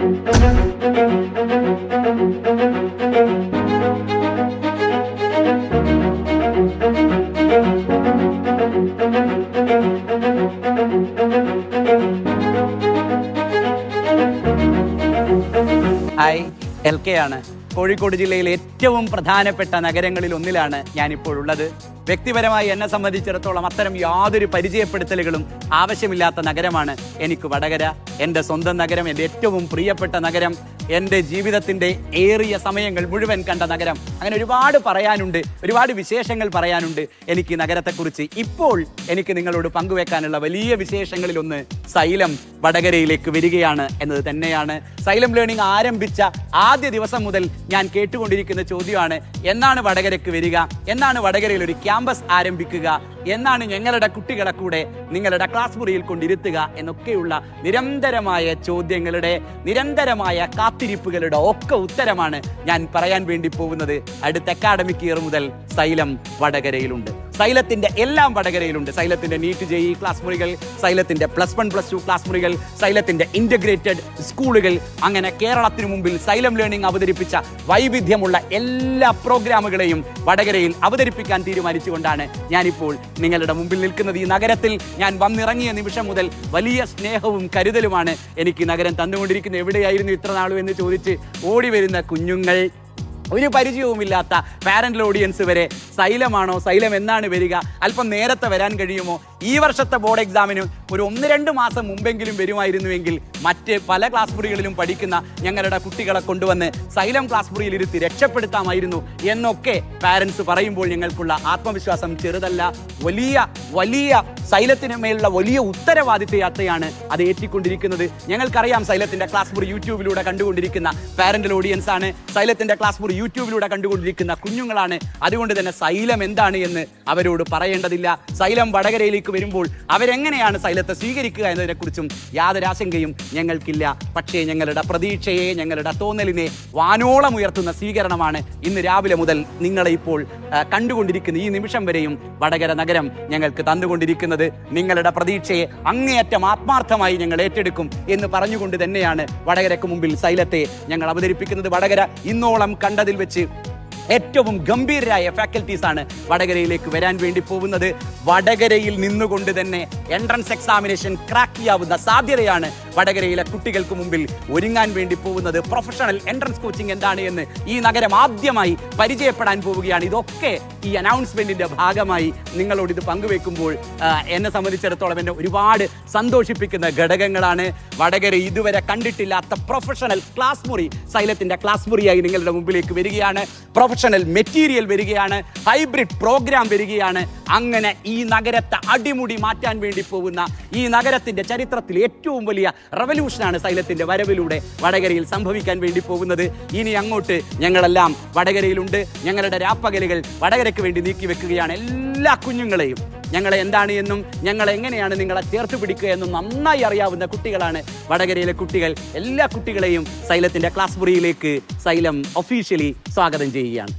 Hi, LK ആണ്. കോഴിക്കോട് ജില്ലയിലെ ഏറ്റവും പ്രധാനപ്പെട്ട നഗരങ്ങളിൽ ഒന്നിലാണ് ഞാനിപ്പോൾ ഉള്ളത്. വ്യക്തിപരമായി എന്നെ സംബന്ധിച്ചിടത്തോളം അത്തരം യാതൊരു പരിചയപ്പെടുത്തലുകളും ആവശ്യമില്ലാത്ത നഗരമാണ് എനിക്ക് വടകര. എൻ്റെ സ്വന്തം നഗരം, എൻ്റെ ഏറ്റവും പ്രിയപ്പെട്ട നഗരം, എൻ്റെ ജീവിതത്തിൻ്റെ ഏറിയ സമയങ്ങൾ മുഴുവൻ കണ്ട നഗരം. അങ്ങനെ ഒരുപാട് പറയാനുണ്ട്, ഒരുപാട് വിശേഷങ്ങൾ പറയാനുണ്ട് എനിക്ക് നഗരത്തെക്കുറിച്ച്. ഇപ്പോൾ എനിക്ക് നിങ്ങളോട് പങ്കുവെക്കാനുള്ള വലിയ വിശേഷങ്ങളിലൊന്ന് സൈലം വടകരയിലേക്ക് വരികയാണ് എന്നത് തന്നെയാണ്. സൈലം ലേണിംഗ് ആരംഭിച്ച ആദ്യ ദിവസം മുതൽ ഞാൻ കേട്ടുകൊണ്ടിരിക്കുന്ന ചോദ്യമാണ്, എന്നാണ് വടകരയ്ക്ക് വരിക, എന്നാണ് വടകരയിൽ ഒരു ക്യാമ്പസ് ആരംഭിക്കുക, എന്നാണ് ഞങ്ങളുടെ കുട്ടികളെ കൂടെ നിങ്ങളുടെ ക്ലാസ് മുറിയിൽ കൊണ്ടിരുത്തുക എന്നൊക്കെയുള്ള നിരന്തരമായ ചോദ്യങ്ങളുടെ, നിരന്തരമായ കാത്തിരിപ്പുകളുടെ ഒക്കെ ഉത്തരമാണ് ഞാൻ പറയാൻ വേണ്ടി പോകുന്നത്. അടുത്ത അക്കാഡമിക് ഇയർ മുതൽ സൈലം വടകരയിലുണ്ട്. സൈലത്തിന്റെ എല്ലാം വടകരയിലുണ്ട്. സൈലത്തിന്റെ നീറ്റ് JEE ക്ലാസ് മുറികൾ, സൈലത്തിന്റെ +1 +2 ക്ലാസ് മുറികൾ, സൈലത്തിന്റെ ഇന്റഗ്രേറ്റഡ് സ്കൂളുകൾ, അങ്ങനെ കേരളത്തിനു മുമ്പിൽ സൈലം ലേണിംഗ് അവതരിപ്പിച്ച വൈവിധ്യമുള്ള എല്ലാ പ്രോഗ്രാമുകളെയും വടകരയിൽ അവതരിപ്പിക്കാൻ തീരുമാനിച്ചുകൊണ്ടാണ് ഞാനിപ്പോൾ നിങ്ങളുടെ മുമ്പിൽ നിൽക്കുന്നത്. ഈ നഗരത്തിൽ ഞാൻ വന്നിറങ്ങിയ നിമിഷം മുതൽ വലിയ സ്നേഹവും കരുതലുമാണ് എനിക്ക് നഗരം തന്നുകൊണ്ടിരിക്കുന്നത്. എവിടെയായിരുന്നു ഇത്ര നാളും എന്ന് ചോദിച്ച് ഓടി വരുന്ന കുഞ്ഞുങ്ങൾ, ഒരു പരിചയവുമില്ലാത്ത പാരൻ്റൽ ഓഡിയൻസ് വരെ സൈലമാണോ, സൈലം എന്നാണ് വരിക, അല്പം നേരത്തെ വരാൻ കഴിയുമോ, ഈ വർഷത്തെ ബോർഡ് എക്സാമിന് ഒരു 1-2 മാസം മുമ്പെങ്കിലും വരുമായിരുന്നുവെങ്കിൽ മറ്റ് പല ക്ലാസ് മുറികളിലും പഠിക്കുന്ന ഞങ്ങളുടെ കുട്ടികളെ കൊണ്ടുവന്ന് സൈലം ക്ലാസ് മുറിയിൽ ഇരുത്തി രക്ഷപ്പെടുത്താമായിരുന്നു എന്നൊക്കെ പാരൻസ് പറയുമ്പോൾ ഞങ്ങൾക്കുള്ള ആത്മവിശ്വാസം ചെറുതല്ല. വലിയ വലിയ സൈലത്തിന് മേലുള്ള വലിയ ഉത്തരവാദിത്ത യാത്രയാണ് അത് ഏറ്റിക്കൊണ്ടിരിക്കുന്നത്. ഞങ്ങൾക്കറിയാം സൈലത്തിന്റെ ക്ലാസ് മുറി യൂട്യൂബിലൂടെ കണ്ടുകൊണ്ടിരിക്കുന്ന പാരൻ്റൽ ഓഡിയൻസ് ആണ്, സൈലത്തിന്റെ ക്ലാസ് മുറി യൂട്യൂബിലൂടെ കണ്ടുകൊണ്ടിരിക്കുന്ന കുഞ്ഞുങ്ങളാണ്. അതുകൊണ്ട് തന്നെ സൈലം എന്താണ് എന്ന് അവരോട് പറയേണ്ടതില്ല. സൈലം വടകരയിലേക്ക് വരുമ്പോൾ അവരെങ്ങനെയാണ് സൈലത്തെ സ്വീകരിക്കുക എന്നതിനെക്കുറിച്ചും യാതൊരു ആശങ്കയും ഞങ്ങൾക്കില്ല. പക്ഷേ ഞങ്ങളുടെ പ്രതീക്ഷയെ, ഞങ്ങളുടെ തോന്നലിനെ വാനോളം ഉയർത്തുന്ന സ്വീകരണമാണ് ഇന്ന് രാവിലെ മുതൽ നിങ്ങളെ ഇപ്പോൾ കണ്ടുകൊണ്ടിരിക്കുന്ന ഈ നിമിഷം വരെയും വടകര നഗരം ഞങ്ങൾക്ക് തന്നുകൊണ്ടിരിക്കുന്നത്. നിങ്ങളുടെ പ്രതീക്ഷയെ അങ്ങേയറ്റം ആത്മാർത്ഥമായി ഞങ്ങൾ ഏറ്റെടുക്കും എന്ന് പറഞ്ഞുകൊണ്ട് തന്നെയാണ് വടകരയ്ക്ക് മുമ്പിൽ സൈലത്തെ ഞങ്ങൾ അവതരിപ്പിക്കുന്നത്. വടകര ഇന്നോളം കണ്ടതിൽ വെച്ച് ഏറ്റവും ഗംഭീരരായ ഫാക്കൽറ്റീസാണ് വടകരയിലേക്ക് വരാൻ വേണ്ടി പോകുന്നത്. വടകരയിൽ നിന്നുകൊണ്ട് തന്നെ എൻട്രൻസ് എക്സാമിനേഷൻ ക്രാക്ക് ചെയ്യാവുന്ന സാധ്യതയാണ് വടകരയിലെ കുട്ടികൾക്ക് മുമ്പിൽ ഒരുങ്ങാൻ വേണ്ടി പോകുന്നത്. പ്രൊഫഷണൽ എൻട്രൻസ് കോച്ചിങ് എന്താണ് എന്ന് ഈ നഗരം ആദ്യമായി പരിചയപ്പെടാൻ പോവുകയാണ്. ഇതൊക്കെ ഈ അനൗൺസ്മെന്റിന്റെ ഭാഗമായി നിങ്ങളോട് ഇത് പങ്കുവെക്കുമ്പോൾ എന്നെ സംബന്ധിച്ചിടത്തോളം എന്നെ ഒരുപാട് സന്തോഷിപ്പിക്കുന്ന ഘടകങ്ങളാണ്. വടകര ഇതുവരെ കണ്ടിട്ടില്ലാത്ത പ്രൊഫഷണൽ ക്ലാസ് മുറി സൈലത്തിന്റെ ക്ലാസ് മുറിയായി നിങ്ങളുടെ മുമ്പിലേക്ക് വരികയാണ്. പ്രൊഫഷണൽ മെറ്റീരിയൽ വരികയാണ്, ഹൈബ്രിഡ് പ്രോഗ്രാം വരികയാണ്. അങ്ങനെ ഈ നഗരത്തെ അടിമുടി മാറ്റാൻ വേണ്ടി പോകുന്ന, ഈ നഗരത്തിന്റെ ചരിത്രത്തിൽ ഏറ്റവും വലിയ റവല്യൂഷനാണ് സൈലത്തിന്റെ വരവിലൂടെ വടകരയിൽ സംഭവിക്കാൻ വേണ്ടി പോകുന്നത്. ഇനി അങ്ങോട്ട് ഞങ്ങളെല്ലാം വടകരയിലുണ്ട്. ഞങ്ങളുടെ രാപ്പകലുകൾ വടകരയ്ക്ക് വേണ്ടി നീക്കി വെക്കുകയാണ്. എല്ലാ കുഞ്ഞുങ്ങളെയും ഞങ്ങളെ എന്താണ് എന്നും ഞങ്ങളെ എങ്ങനെയാണ് നിങ്ങളെ ചേർത്ത് പിടിക്കുക എന്നും നന്നായി അറിയാവുന്ന കുട്ടികളാണ് വടകരയിലെ കുട്ടികൾ. എല്ലാ കുട്ടികളെയും സൈലത്തിന്റെ ക്ലാസ് മുറിയിലേക്ക് സൈലം ഒഫീഷ്യലി സ്വാഗതം ചെയ്യുകയാണ്.